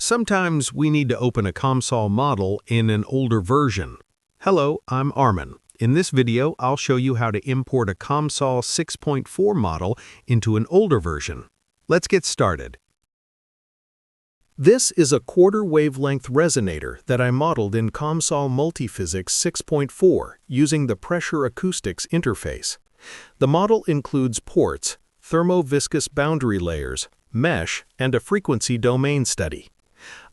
Sometimes we need to open a COMSOL model in an older version. Hello, I'm Armin. In this video, I'll show you how to import a COMSOL 6.4 model into an older version. Let's get started. This is a quarter wavelength resonator that I modeled in COMSOL Multiphysics 6.4 using the pressure acoustics interface. The model includes ports, thermoviscous boundary layers, mesh, and a frequency domain study.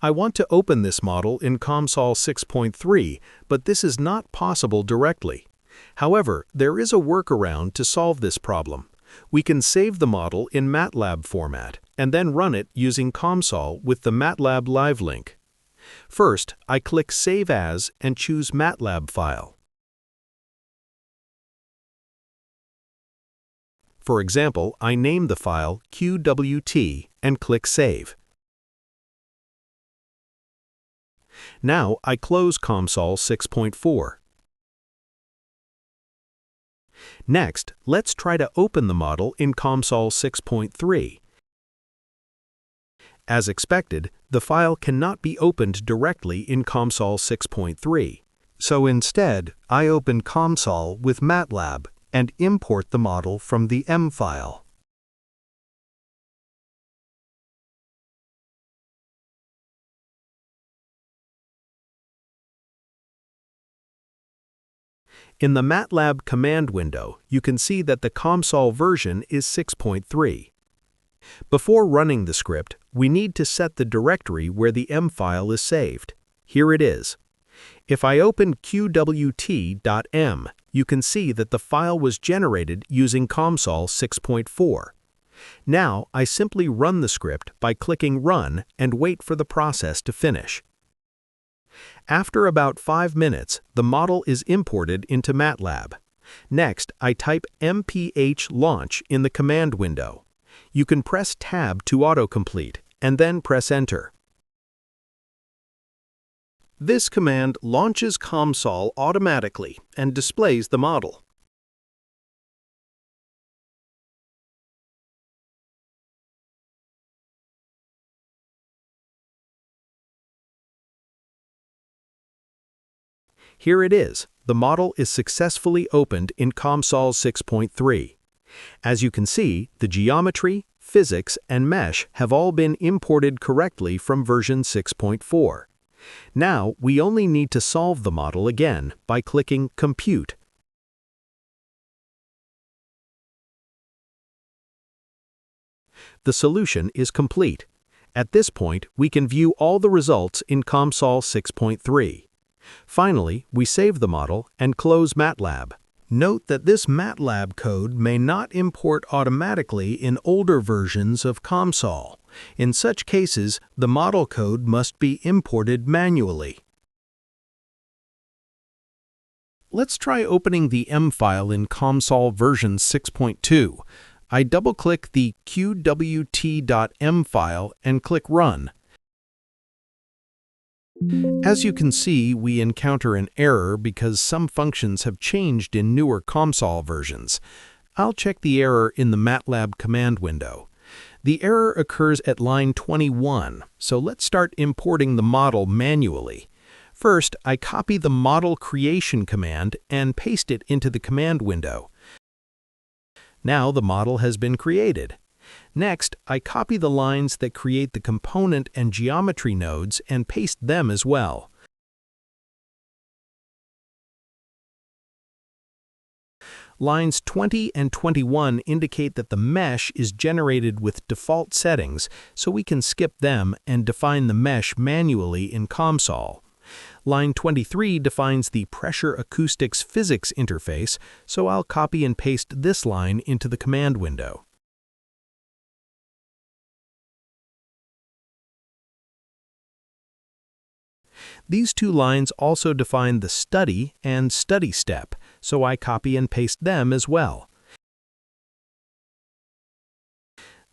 I want to open this model in COMSOL 6.3, but this is not possible directly. However, there is a workaround to solve this problem. We can save the model in MATLAB format and then run it using COMSOL with the MATLAB LiveLink. First, I click Save As and choose MATLAB file. For example, I name the file QWT and click Save. Now I close COMSOL 6.4. Next, let's try to open the model in COMSOL 6.3. As expected, the file cannot be opened directly in COMSOL 6.3. So instead, I open COMSOL with MATLAB and import the model from the M file. In the MATLAB command window, you can see that the COMSOL version is 6.3. Before running the script, we need to set the directory where the M file is saved. Here it is. If I open qwt.m, you can see that the file was generated using COMSOL 6.4. Now, I simply run the script by clicking Run and wait for the process to finish. After about 5 minutes, the model is imported into MATLAB. Next, I type mphlaunch in the command window. You can press Tab to autocomplete, and then press Enter. This command launches COMSOL automatically and displays the model. Here it is. The model is successfully opened in COMSOL 6.3. As you can see, the geometry, physics, and mesh have all been imported correctly from version 6.4. Now, we only need to solve the model again by clicking Compute. The solution is complete. At this point, we can view all the results in COMSOL 6.3. Finally, we save the model and close MATLAB. Note that this MATLAB code may not import automatically in older versions of COMSOL. In such cases, the model code must be imported manually. Let's try opening the M file in COMSOL version 6.2. I double-click the qwt.m file and click Run. As you can see, we encounter an error because some functions have changed in newer COMSOL versions. I'll check the error in the MATLAB command window. The error occurs at line 21, so let's start importing the model manually. First, I copy the model creation command and paste it into the command window. Now the model has been created. Next, I copy the lines that create the component and geometry nodes and paste them as well. Lines 20 and 21 indicate that the mesh is generated with default settings, so we can skip them and define the mesh manually in COMSOL. Line 23 defines the pressure acoustics physics interface, so I'll copy and paste this line into the command window. These two lines also define the study and study step, so I copy and paste them as well.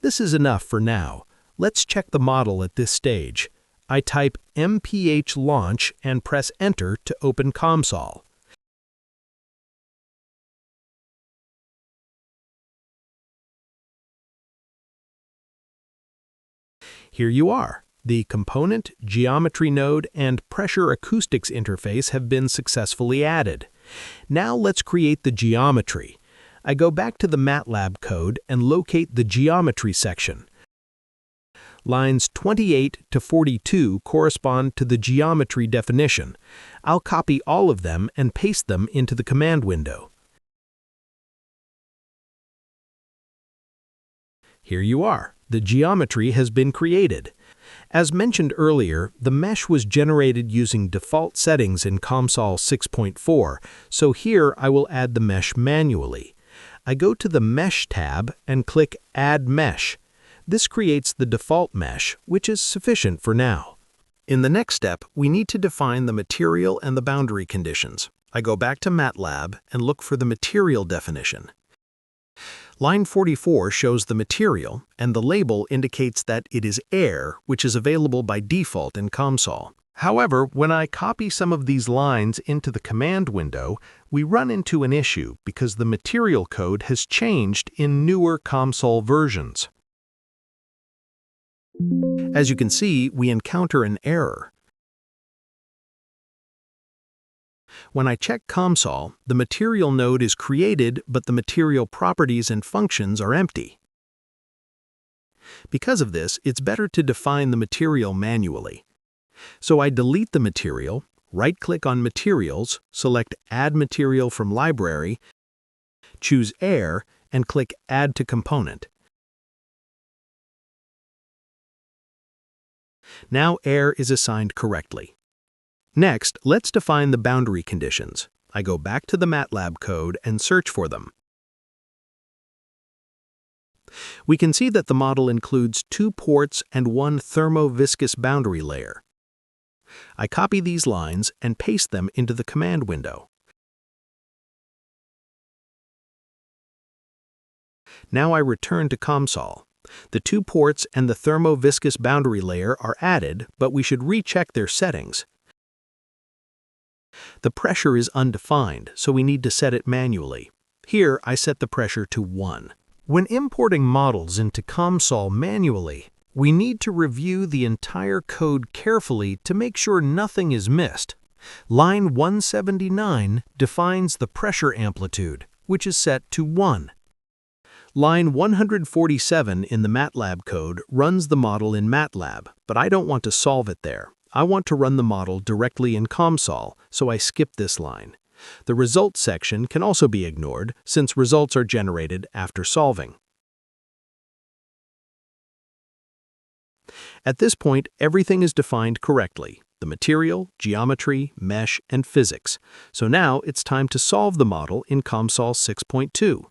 This is enough for now. Let's check the model at this stage. I type mphlaunch and press Enter to open COMSOL. Here you are. The component, geometry node, and pressure acoustics interface have been successfully added. Now let's create the geometry. I go back to the MATLAB code and locate the geometry section. Lines 28 to 42 correspond to the geometry definition. I'll copy all of them and paste them into the command window. Here you are. The geometry has been created. As mentioned earlier, the mesh was generated using default settings in COMSOL 6.4, so here I will add the mesh manually. I go to the Mesh tab and click Add Mesh. This creates the default mesh, which is sufficient for now. In the next step, we need to define the material and the boundary conditions. I go back to MATLAB and look for the material definition. Line 44 shows the material, and the label indicates that it is air, which is available by default in COMSOL. However, when I copy some of these lines into the command window, we run into an issue because the material code has changed in newer COMSOL versions. As you can see, we encounter an error. When I check COMSOL, the material node is created, but the material properties and functions are empty. Because of this, it's better to define the material manually. So I delete the material, right-click on Materials, select Add Material from Library, choose Air, and click Add to Component. Now air is assigned correctly. Next, let's define the boundary conditions. I go back to the MATLAB code and search for them. We can see that the model includes 2 ports and 1 thermo-viscous boundary layer. I copy these lines and paste them into the command window. Now I return to COMSOL. The 2 ports and the thermo-viscous boundary layer are added, but we should recheck their settings. The pressure is undefined, so we need to set it manually. Here, I set the pressure to 1. When importing models into COMSOL manually, we need to review the entire code carefully to make sure nothing is missed. Line 179 defines the pressure amplitude, which is set to 1. Line 147 in the MATLAB code runs the model in MATLAB, but I don't want to solve it there. I want to run the model directly in COMSOL, so I skip this line. The results section can also be ignored, since results are generated after solving. At this point, everything is defined correctly: the material, geometry, mesh, and physics. So now it's time to solve the model in COMSOL 6.2.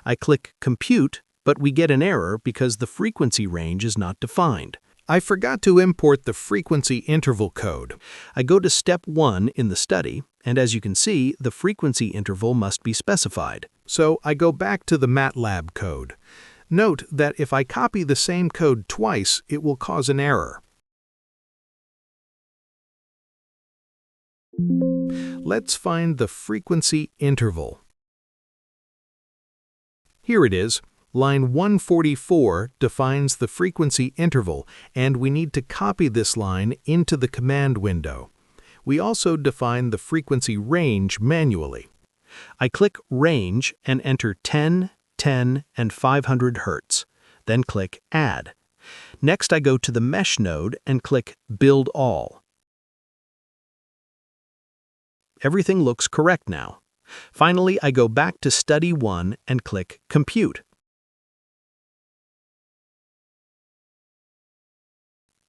I click Compute, but we get an error because the frequency range is not defined. I forgot to import the frequency interval code. I go to Step 1 in the study, and as you can see, the frequency interval must be specified. So I go back to the MATLAB code. Note that if I copy the same code twice, it will cause an error. Let's find the frequency interval. Here it is. Line 144 defines the frequency interval, and we need to copy this line into the command window. We also define the frequency range manually. I click Range and enter 10, 10, and 500 Hz. Then click Add. Next I go to the Mesh node and click Build All. Everything looks correct now. Finally, I go back to Study 1 and click Compute.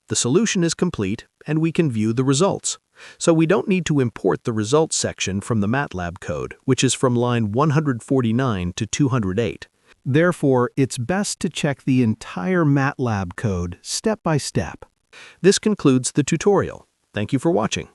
The solution is complete, and we can view the results. So we don't need to import the results section from the MATLAB code, which is from line 149 to 208. Therefore, it's best to check the entire MATLAB code step by step. This concludes the tutorial. Thank you for watching.